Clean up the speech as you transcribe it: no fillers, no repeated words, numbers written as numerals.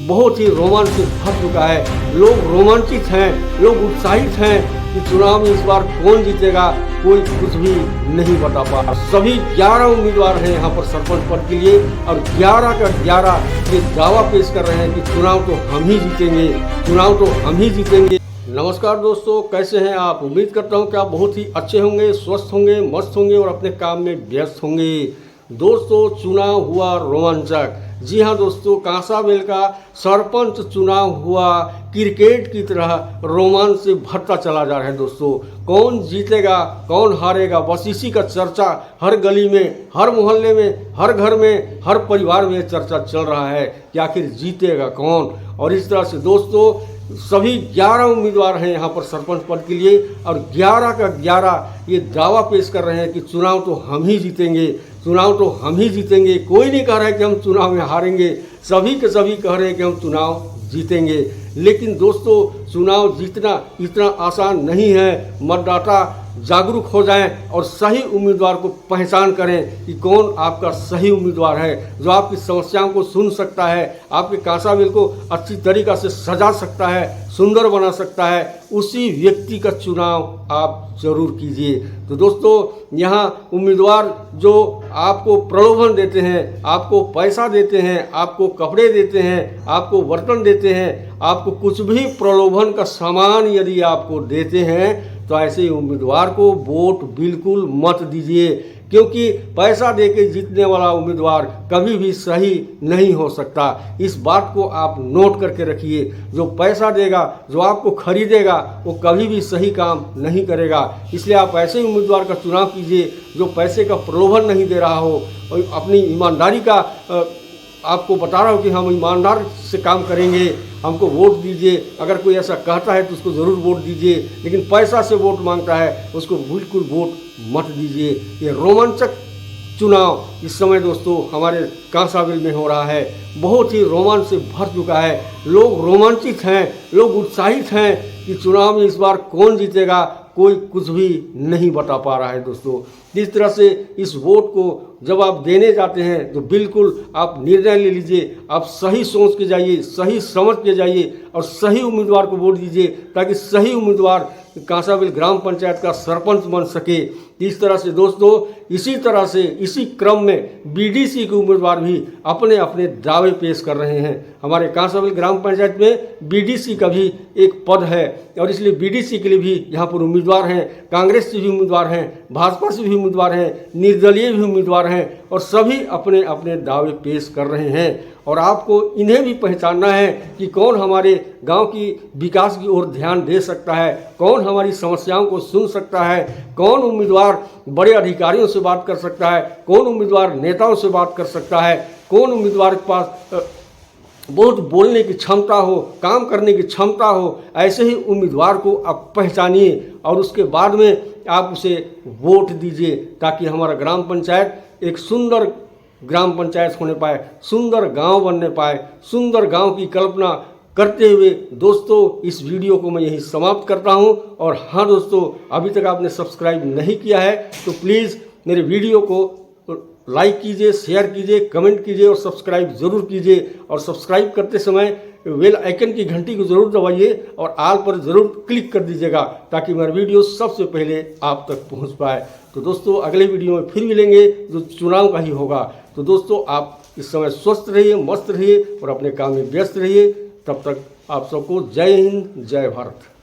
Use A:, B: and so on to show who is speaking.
A: बहुत ही रोमांच से भर चुका है। लोग रोमांचित हैं, लोग उत्साहित हैं कि चुनाव में इस बार कौन जीतेगा, कोई कुछ भी नहीं बता पा रहा। सभी 11 उम्मीदवार हैं यहाँ पर सरपंच पद के लिए और 11 का 11 ये दावा पेश कर रहे हैं कि चुनाव तो हम ही जीतेंगे, चुनाव तो हम ही जीतेंगे। नमस्कार दोस्तों, कैसे हैं आप? उम्मीद करता हूं कि आप बहुत ही अच्छे होंगे, स्वस्थ होंगे, मस्त होंगे और अपने काम में व्यस्त होंगे। दोस्तों, चुनाव हुआ रोमांचक। जी हां दोस्तों, कांसाबेल का सरपंच चुनाव हुआ क्रिकेट की तरह रोमांच से भरता चला जा रहा है। दोस्तों, कौन जीतेगा, कौन हारेगा, बस इसी का चर्चा हर गली में, हर मोहल्ले में, हर घर में, हर परिवार में चर्चा चल रहा है कि आखिर जीतेगा कौन। और इस तरह से दोस्तों सभी 11 उम्मीदवार हैं यहाँ पर सरपंच पद के लिए और 11 का 11 ये दावा पेश कर रहे हैं कि चुनाव तो हम ही जीतेंगे, चुनाव तो हम ही जीतेंगे। कोई नहीं कह रहा है कि हम चुनाव में हारेंगे, सभी के सभी कह रहे हैं कि हम चुनाव जीतेंगे। लेकिन दोस्तों, चुनाव जीतना इतना आसान नहीं है। मतदाता जागरूक हो जाएं और सही उम्मीदवार को पहचान करें कि कौन आपका सही उम्मीदवार है, जो आपकी समस्याओं को सुन सकता है, आपके कांसाबेल को अच्छी तरीक़ा से सजा सकता है, सुंदर बना सकता है। उसी व्यक्ति का चुनाव आप जरूर कीजिए। तो दोस्तों, यहाँ उम्मीदवार जो आपको प्रलोभन देते हैं, आपको पैसा देते हैं, आपको कपड़े देते हैं, आपको बर्तन देते हैं, आपको कुछ भी प्रलोभन का सामान यदि आपको देते हैं तो ऐसे उम्मीदवार को वोट बिल्कुल मत दीजिए, क्योंकि पैसा देके जीतने वाला उम्मीदवार कभी भी सही नहीं हो सकता। इस बात को आप नोट करके रखिए। जो पैसा देगा, जो आपको खरीदेगा, वो कभी भी सही काम नहीं करेगा। इसलिए आप ऐसे उम्मीदवार का चुनाव कीजिए जो पैसे का प्रलोभन नहीं दे रहा हो और अपनी ईमानदारी का आपको बता रहा हूँ कि हम ईमानदार से काम करेंगे, हमको वोट दीजिए। अगर कोई ऐसा कहता है तो उसको ज़रूर वोट दीजिए, लेकिन पैसा से वोट मांगता है उसको बिल्कुल वोट मत दीजिए। ये रोमांचक चुनाव इस समय दोस्तों हमारे कांसाबेल में हो रहा है। बहुत ही रोमांच से भर चुका है। लोग रोमांचित हैं, लोग उत्साहित हैं कि चुनाव में इस बार कौन जीतेगा, कोई कुछ भी नहीं बता पा रहा है। दोस्तों, इस तरह से इस वोट को जब आप देने जाते हैं तो बिल्कुल आप निर्णय ले लीजिए। आप सही सोच के जाइए, सही समझ के जाइए और सही उम्मीदवार को वोट दीजिए, ताकि सही उम्मीदवार कांसाबेल ग्राम पंचायत का सरपंच बन सके। इस तरह से दोस्तों, इसी तरह से इसी क्रम में बीडीसी के उम्मीदवार भी अपने अपने दावे पेश कर रहे हैं। हमारे कांसाबेल ग्राम पंचायत में बीडीसी का भी एक पद है और इसलिए बीडीसी के लिए भी यहाँ पर उम्मीदवार हैं। कांग्रेस से भी उम्मीदवार हैं, भाजपा से भी उम्मीदवार हैं, निर्दलीय भी उम्मीदवार हैं और सभी अपने अपने दावे पेश कर रहे हैं। और आपको इन्हें भी पहचानना है कि कौन हमारे गांव की विकास की ओर ध्यान दे सकता है, कौन हमारी समस्याओं को सुन सकता है, कौन उम्मीदवार बड़े अधिकारियों से बात कर सकता है, कौन उम्मीदवार नेताओं से बात कर सकता है, कौन उम्मीदवार के पास बहुत बोलने की क्षमता हो, काम करने की क्षमता हो। ऐसे ही उम्मीदवार को आप पहचानिए और उसके बाद में आप उसे वोट दीजिए, ताकि हमारा ग्राम पंचायत एक सुंदर ग्राम पंचायत होने पाए, सुंदर गांव बनने पाए। सुंदर गांव की कल्पना करते हुए दोस्तों इस वीडियो को मैं यहीं समाप्त करता हूं। और हाँ दोस्तों, अभी तक आपने सब्सक्राइब नहीं किया है तो प्लीज़ मेरे वीडियो को लाइक कीजिए, शेयर कीजिए, कमेंट कीजिए और सब्सक्राइब ज़रूर कीजिए। और सब्सक्राइब करते समय बेल आइकन की घंटी को ज़रूर दबाइए और आल पर ज़रूर क्लिक कर दीजिएगा, ताकि मेरा वीडियो सबसे पहले आप तक पहुंच पाए। तो दोस्तों, अगले वीडियो में फिर मिलेंगे जो चुनाव का ही होगा। तो दोस्तों, आप इस समय स्वस्थ रहिए, मस्त रहिए और अपने काम में व्यस्त रहिए। तब तक आप सबको जय हिंद, जय भारत।